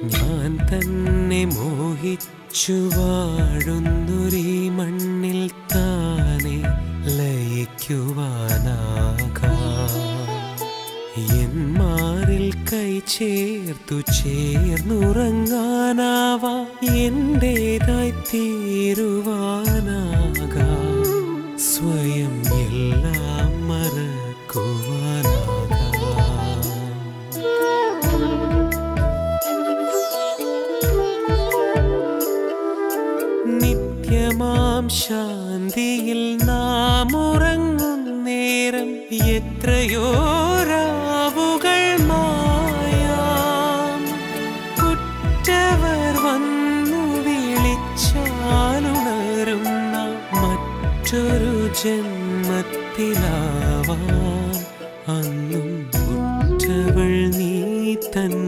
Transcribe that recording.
ഞാൻ തന്നെ മോഹിച്ചു വാഴുന്നൊരീ മണ്ണിൽ താനെ ലയിക്കുവാനാകാം. എൻ മാറിൽ കൈ ചേർത്തു ചേർന്നുറങ്ങാനാവാ, എന്റേതായി തീരുവാനാകാം. സ്വയം എല്ലാം മറക്കുവാനാകാം. നിത്യമാം ശാന്തിയിൽ നാം ഉറങ്ങും നേരം എത്രയോ രാവുകൾ മായാം. ഉറ്റവർ വന്നു വിളിച്ചാലുണരുന്ന മറ്റൊരു ജന്മത്തിലാവാൻ അന്നും ഉറ്റവൾ നീ തന്നെ.